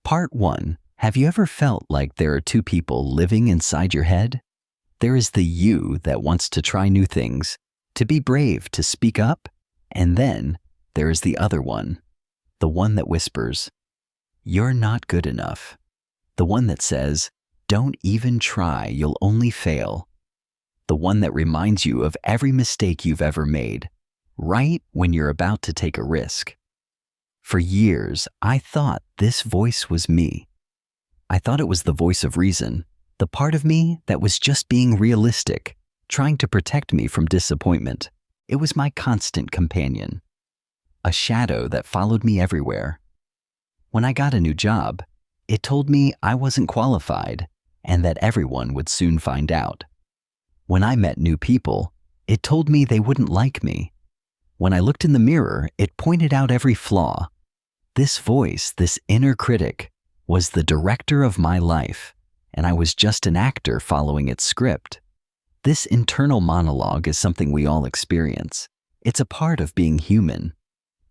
Part 1. Have you ever felt like there are two people living inside your head? There is the you that wants to try new things, to be brave, to speak up, and then there is the other one, the one that whispers, "You're not good enough." The one that says, "Don't even try, you'll only fail." The one that reminds you of every mistake you've ever made, right when you're about to take a risk. For years, I thought this voice was me. I thought it was the voice of reason, the part of me that was just being realistic, trying to protect me from disappointment. It was my constant companion, a shadow that followed me everywhere. When I got a new job, it told me I wasn't qualified and that everyone would soon find out. When I met new people, it told me they wouldn't like me. When I looked in the mirror, it pointed out every flaw. This voice, this inner critic, was the director of my life, and I was just an actor following its script. This internal monologue is something we all experience. It's a part of being human.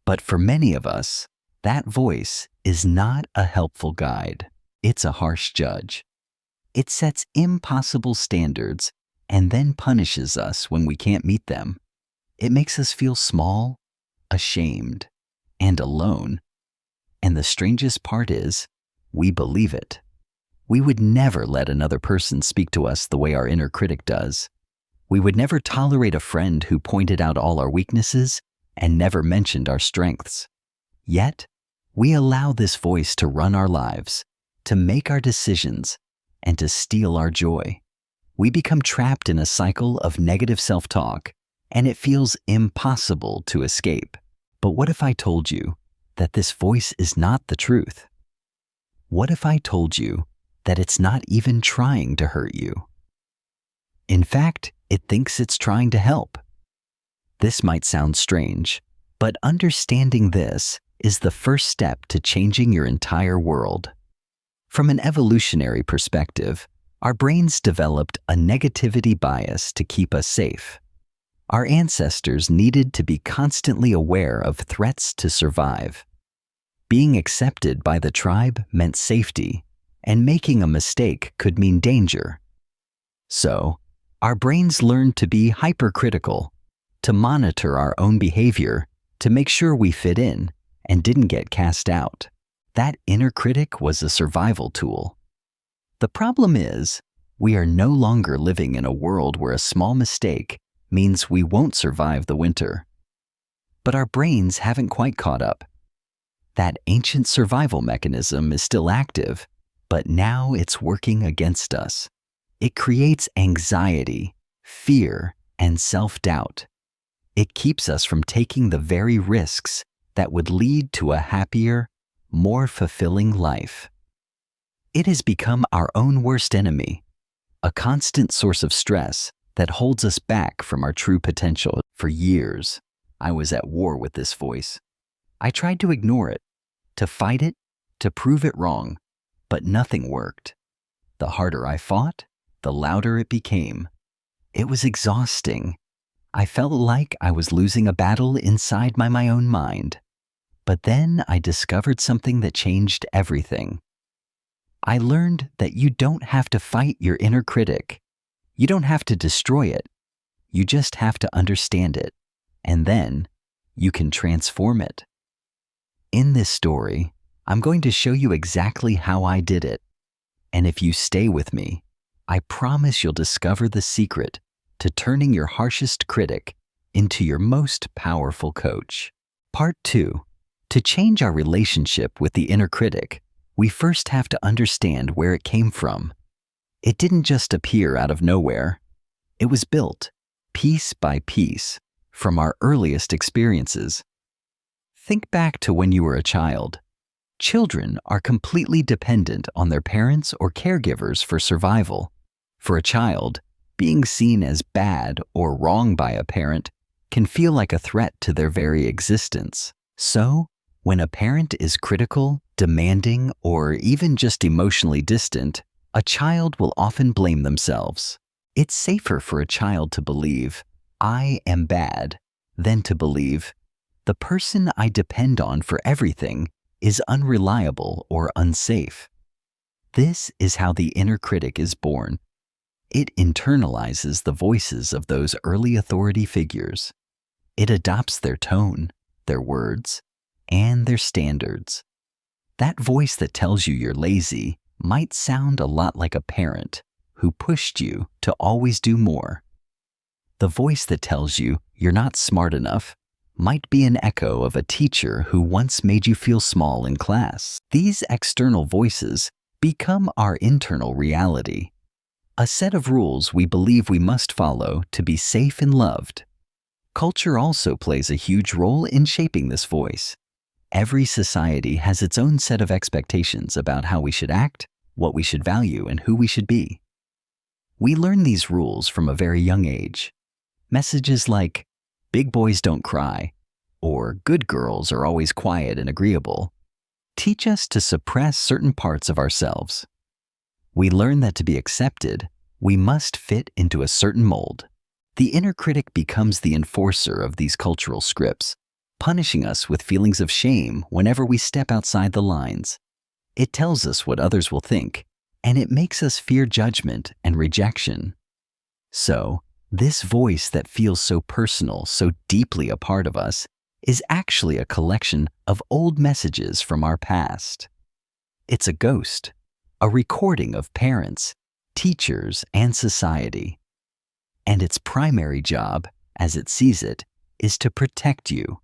But for many of us, that voice is not a helpful guide. It's a harsh judge. It sets impossible standards and then punishes us when we can't meet them. It makes us feel small, ashamed, and alone. And the strangest part is, we believe it. We would never let another person speak to us the way our inner critic does. We would never tolerate a friend who pointed out all our weaknesses and never mentioned our strengths. Yet, we allow this voice to run our lives, to make our decisions, and to steal our joy. We become trapped in a cycle of negative self-talk, and it feels impossible to escape. But what if I told you that this voice is not the truth? What if I told you that it's not even trying to hurt you? In fact, it thinks it's trying to help. This might sound strange, but understanding this is the first step to changing your entire world. From an evolutionary perspective, our brains developed a negativity bias to keep us safe. Our ancestors needed to be constantly aware of threats to survive. Being accepted by the tribe meant safety, and making a mistake could mean danger. So, our brains learned to be hypercritical, to monitor our own behavior, to make sure we fit in and didn't get cast out. That inner critic was a survival tool. The problem is, we are no longer living in a world where a small mistake means we won't survive the winter. But our brains haven't quite caught up. That ancient survival mechanism is still active, but now it's working against us. It creates anxiety, fear, and self-doubt. It keeps us from taking the very risks that would lead to a happier, more fulfilling life. It has become our own worst enemy, a constant source of stress that holds us back from our true potential. For years, I was at war with this voice. I tried to ignore it, to fight it, to prove it wrong, but nothing worked. The harder I fought, the louder it became. It was exhausting. I felt like I was losing a battle inside my own mind. But then I discovered something that changed everything. I learned that you don't have to fight your inner critic. You don't have to destroy it. You just have to understand it. And then you can transform it. In this story, I'm going to show you exactly how I did it. And if you stay with me, I promise you'll discover the secret to turning your harshest critic into your most powerful coach. Part 2. To change our relationship with the inner critic, we first have to understand where it came from. It didn't just appear out of nowhere. It was built, piece by piece, from our earliest experiences. Think back to when you were a child. Children are completely dependent on their parents or caregivers for survival. For a child, being seen as bad or wrong by a parent can feel like a threat to their very existence. So, when a parent is critical, demanding, or even just emotionally distant, a child will often blame themselves. It's safer for a child to believe, "I am bad," than to believe, "The person I depend on for everything is unreliable or unsafe. This is how the inner critic is born. It internalizes the voices of those early authority figures. It adopts their tone, their words, and their standards. That voice that tells you you're lazy might sound a lot like a parent who pushed you to always do more. The voice that tells you you're not smart enough might be an echo of a teacher who once made you feel small in class. These external voices become our internal reality, a set of rules we believe we must follow to be safe and loved. Culture also plays a huge role in shaping this voice. Every society has its own set of expectations about how we should act, what we should value, and who we should be. We learn these rules from a very young age. Messages like, "Big boys don't cry," or "Good girls are always quiet and agreeable," teach us to suppress certain parts of ourselves. We learn that to be accepted, we must fit into a certain mold. The inner critic becomes the enforcer of these cultural scripts, punishing us with feelings of shame whenever we step outside the lines. It tells us what others will think, and it makes us fear judgment and rejection. So, this voice that feels so personal, so deeply a part of us, is actually a collection of old messages from our past. It's a ghost, a recording of parents, teachers, and society. And its primary job, as it sees it, is to protect you.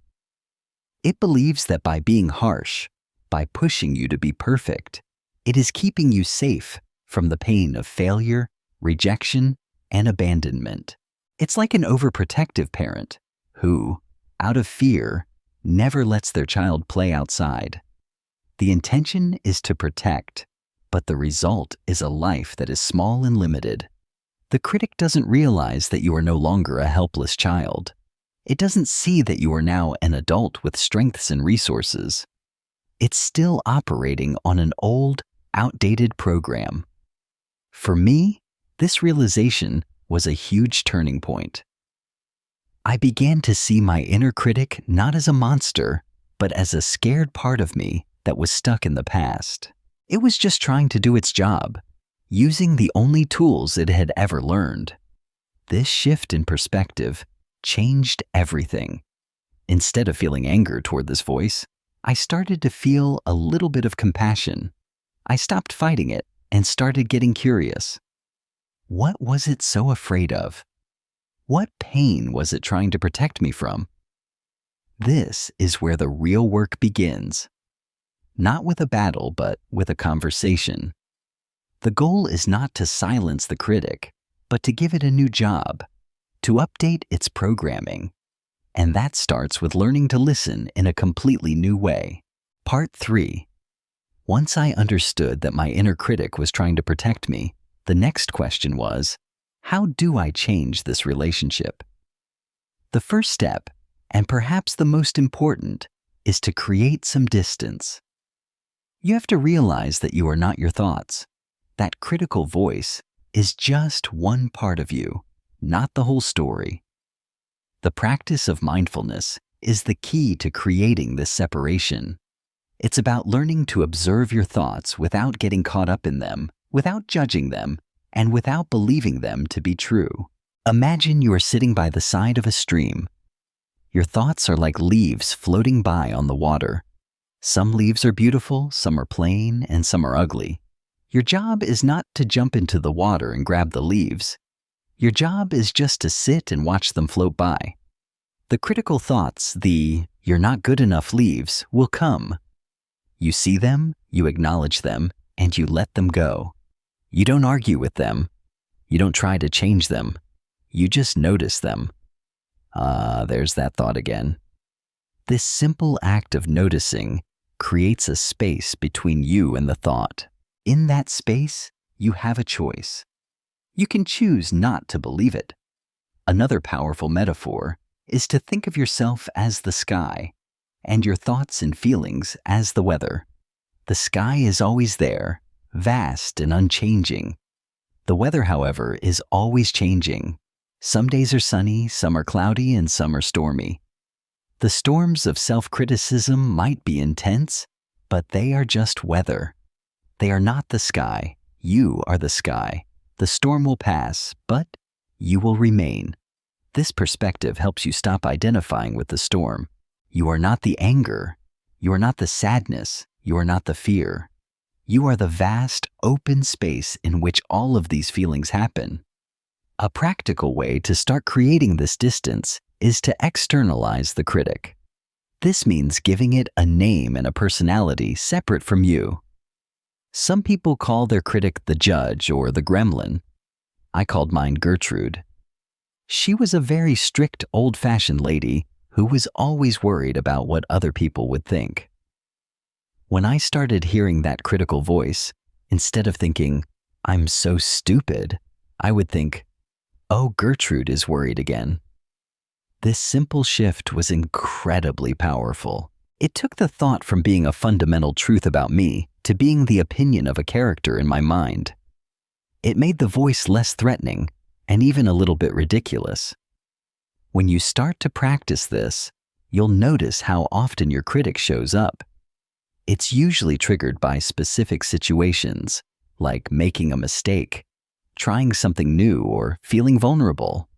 It believes that by being harsh, by pushing you to be perfect, it is keeping you safe from the pain of failure, rejection, and abandonment. It's like an overprotective parent who, out of fear, never lets their child play outside. The intention is to protect, but the result is a life that is small and limited. The critic doesn't realize that you are no longer a helpless child. It doesn't see that you are now an adult with strengths and resources. It's still operating on an old, outdated program. For me, this realization was a huge turning point. I began to see my inner critic not as a monster, but as a scared part of me that was stuck in the past. It was just trying to do its job, using the only tools it had ever learned. This shift in perspective changed everything. Instead of feeling anger toward this voice, I started to feel a little bit of compassion. I stopped fighting it and started getting curious. What was it so afraid of? What pain was it trying to protect me from? This is where the real work begins. Not with a battle, but with a conversation. The goal is not to silence the critic, but to give it a new job, to update its programming. And that starts with learning to listen in a completely new way. Part 3. Once I understood that my inner critic was trying to protect me, the next question was, how do I change this relationship? The first step, and perhaps the most important, is to create some distance. You have to realize that you are not your thoughts. That critical voice is just one part of you, not the whole story. The practice of mindfulness is the key to creating this separation. It's about learning to observe your thoughts without getting caught up in them, without judging them, and without believing them to be true. Imagine you are sitting by the side of a stream. Your thoughts are like leaves floating by on the water. Some leaves are beautiful, some are plain, and some are ugly. Your job is not to jump into the water and grab the leaves. Your job is just to sit and watch them float by. The critical thoughts, the "you're not good enough" leaves, will come. You see them, you acknowledge them, and you let them go. You don't argue with them. You don't try to change them. You just notice them. There's that thought again. This simple act of noticing creates a space between you and the thought. In that space, you have a choice. You can choose not to believe it. Another powerful metaphor is to think of yourself as the sky, and your thoughts and feelings as the weather. The sky is always there, vast and unchanging. The weather, however, is always changing. Some days are sunny, some are cloudy, and some are stormy. The storms of self-criticism might be intense, but they are just weather. They are not the sky. You are the sky. The storm will pass, but you will remain. This perspective helps you stop identifying with the storm. You are not the anger. You are not the sadness. You are not the fear. You are the vast, open space in which all of these feelings happen. A practical way to start creating this distance is to externalize the critic. This means giving it a name and a personality separate from you. Some people call their critic the judge or the gremlin. I called mine Gertrude. She was a very strict, old-fashioned lady who was always worried about what other people would think. When I started hearing that critical voice, instead of thinking, "I'm so stupid," I would think, "Oh, Gertrude is worried again." This simple shift was incredibly powerful. It took the thought from being a fundamental truth about me to being the opinion of a character in my mind. It made the voice less threatening and even a little bit ridiculous. When you start to practice this, you'll notice how often your critic shows up. It's usually triggered by specific situations, like making a mistake, trying something new, or feeling vulnerable.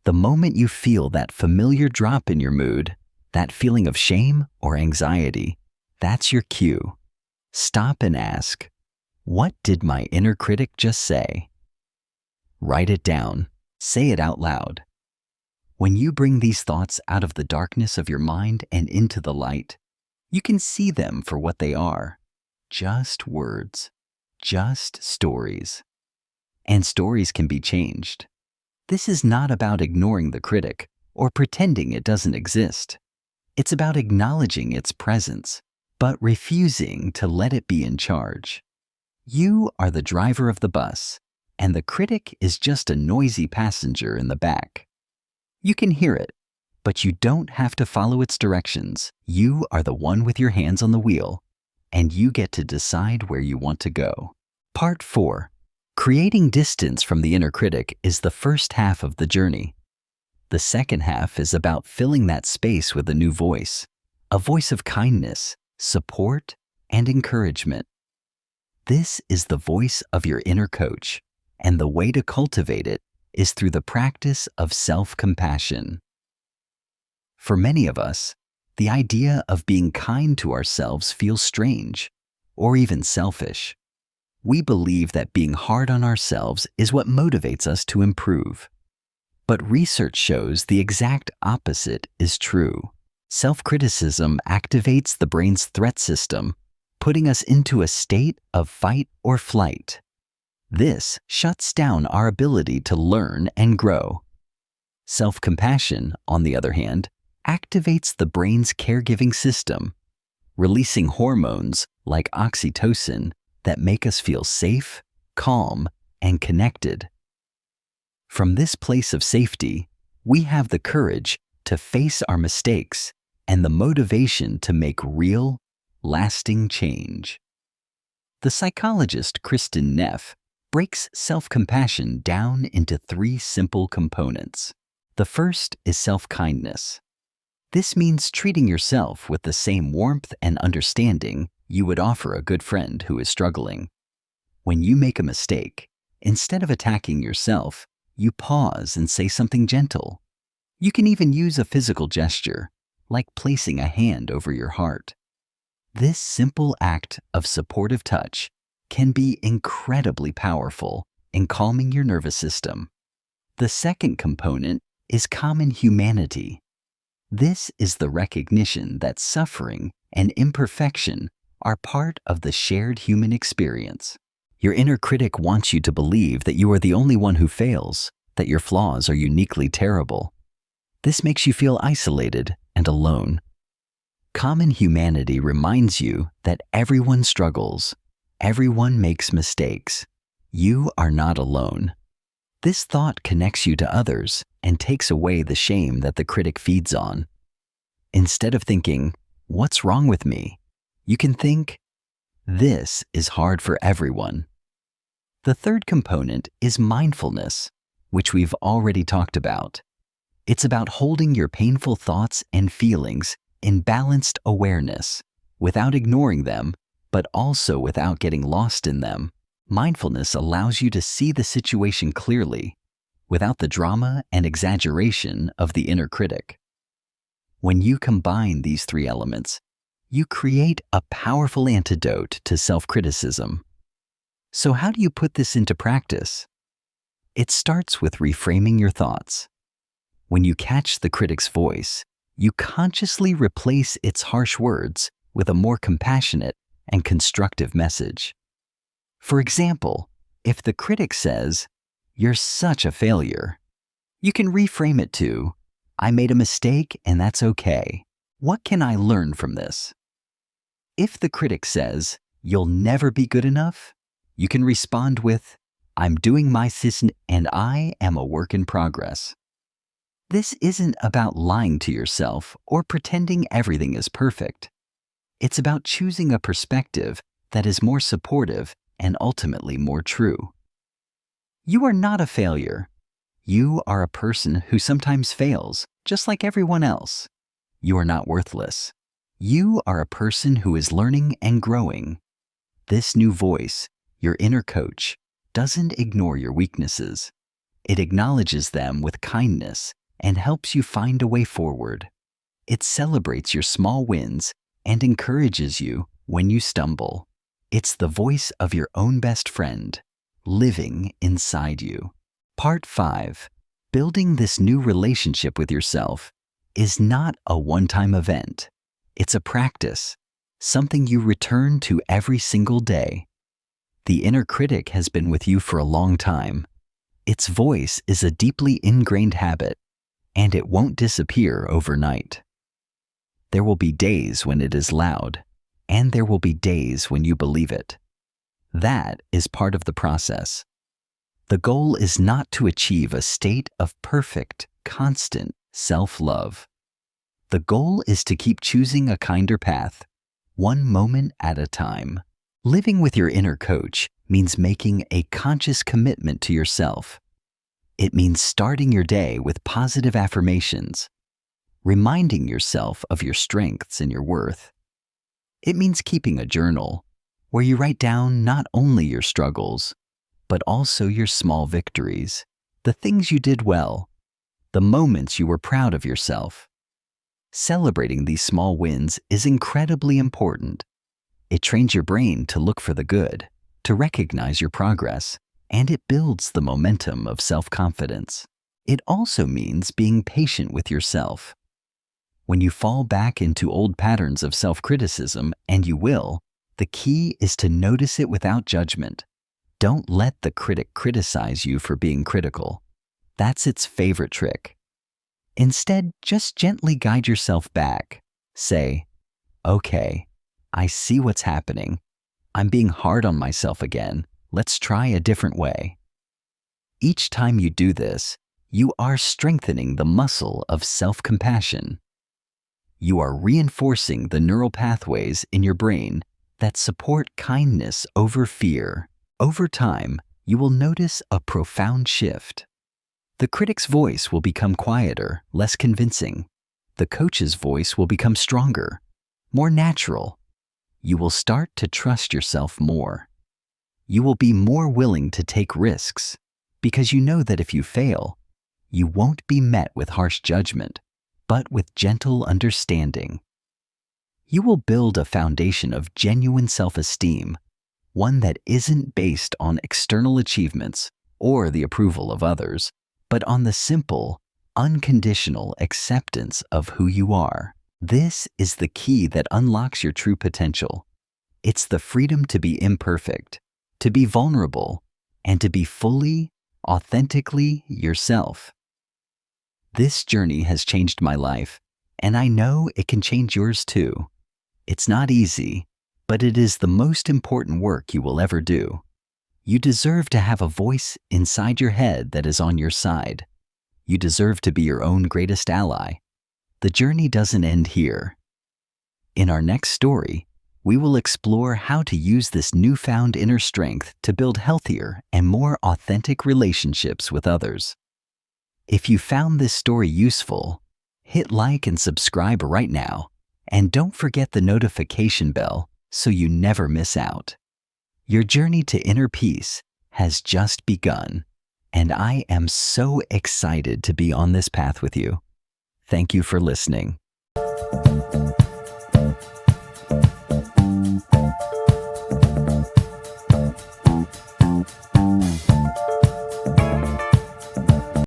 The moment you feel that familiar drop in your mood, that feeling of shame or anxiety, that's your cue. Stop and ask, what did my inner critic just say? Write it down. Say it out loud. When you bring these thoughts out of the darkness of your mind and into the light, you can see them for what they are. Just words. Just stories. And stories can be changed. This is not about ignoring the critic or pretending it doesn't exist. It's about acknowledging its presence, but refusing to let it be in charge. You are the driver of the bus, and the critic is just a noisy passenger in the back. You can hear it, but you don't have to follow its directions. You are the one with your hands on the wheel, and you get to decide where you want to go. Part 4. Creating distance from the inner critic is the first half of the journey. The second half is about filling that space with a new voice, a voice of kindness, support, and encouragement. This is the voice of your inner coach, and the way to cultivate it is through the practice of self-compassion. For many of us, the idea of being kind to ourselves feels strange, or even selfish. We believe that being hard on ourselves is what motivates us to improve. But research shows the exact opposite is true. Self-criticism activates the brain's threat system, putting us into a state of fight or flight. This shuts down our ability to learn and grow. Self-compassion, on the other hand, activates the brain's caregiving system, releasing hormones like oxytocin that make us feel safe, calm, and connected. From this place of safety, we have the courage to face our mistakes and the motivation to make real, lasting change. The psychologist Kristin Neff breaks self-compassion down into 3 simple components. The first is self-kindness. This means treating yourself with the same warmth and understanding you would offer a good friend who is struggling. When you make a mistake, instead of attacking yourself, you pause and say something gentle. You can even use a physical gesture, like placing a hand over your heart. This simple act of supportive touch can be incredibly powerful in calming your nervous system. The second component is common humanity. This is the recognition that suffering and imperfection are part of the shared human experience. Your inner critic wants you to believe that you are the only one who fails, that your flaws are uniquely terrible. This makes you feel isolated and alone. Common humanity reminds you that everyone struggles, everyone makes mistakes. You are not alone. This thought connects you to others and takes away the shame that the critic feeds on. Instead of thinking, "What's wrong with me?" you can think, "This is hard for everyone." The third component is mindfulness, which we've already talked about. It's about holding your painful thoughts and feelings in balanced awareness, without ignoring them, but also without getting lost in them. Mindfulness allows you to see the situation clearly, without the drama and exaggeration of the inner critic. When you combine these three elements, you create a powerful antidote to self-criticism. So how do you put this into practice? It starts with reframing your thoughts. When you catch the critic's voice, you consciously replace its harsh words with a more compassionate and constructive message. For example, if the critic says, "You're such a failure," you can reframe it to, "I made a mistake and that's okay. What can I learn from this?" If the critic says, "You'll never be good enough," you can respond with, "I'm doing my best and I am a work in progress." This isn't about lying to yourself or pretending everything is perfect. It's about choosing a perspective that is more supportive and ultimately more true. You are not a failure. You are a person who sometimes fails, just like everyone else. You are not worthless. You are a person who is learning and growing. This new voice, your inner coach, doesn't ignore your weaknesses. It acknowledges them with kindness and helps you find a way forward. It celebrates your small wins and encourages you when you stumble. It's the voice of your own best friend, living inside you. Part 5. Building this new relationship with yourself is not a one-time event. It's a practice, something you return to every single day. The inner critic has been with you for a long time. Its voice is a deeply ingrained habit, and it won't disappear overnight. There will be days when it is loud, and there will be days when you believe it. That is part of the process. The goal is not to achieve a state of perfect, constant self-love. The goal is to keep choosing a kinder path, one moment at a time. Living with your inner coach means making a conscious commitment to yourself. It means starting your day with positive affirmations, reminding yourself of your strengths and your worth. It means keeping a journal where you write down not only your struggles, but also your small victories, the things you did well, the moments you were proud of yourself. Celebrating these small wins is incredibly important. It trains your brain to look for the good, to recognize your progress, and it builds the momentum of self-confidence. It also means being patient with yourself. When you fall back into old patterns of self-criticism, and you will, the key is to notice it without judgment. Don't let the critic criticize you for being critical. That's its favorite trick. Instead, just gently guide yourself back. Say, "Okay, I see what's happening. I'm being hard on myself again. Let's try a different way." Each time you do this, you are strengthening the muscle of self-compassion. You are reinforcing the neural pathways in your brain that support kindness over fear. Over time, you will notice a profound shift. The critic's voice will become quieter, less convincing. The coach's voice will become stronger, more natural. You will start to trust yourself more. You will be more willing to take risks because you know that if you fail, you won't be met with harsh judgment, but with gentle understanding. You will build a foundation of genuine self-esteem, one that isn't based on external achievements or the approval of others, but on the simple, unconditional acceptance of who you are. This is the key that unlocks your true potential. It's the freedom to be imperfect, to be vulnerable, and to be fully, authentically yourself. This journey has changed my life, and I know it can change yours too. It's not easy, but it is the most important work you will ever do. You deserve to have a voice inside your head that is on your side. You deserve to be your own greatest ally. The journey doesn't end here. In our next story, we will explore how to use this newfound inner strength to build healthier and more authentic relationships with others. If you found this story useful, hit like and subscribe right now, And don't forget the notification bell so you never miss out. Your journey to inner peace has just begun, and I am so excited to be on this path with you. Thank you for listening.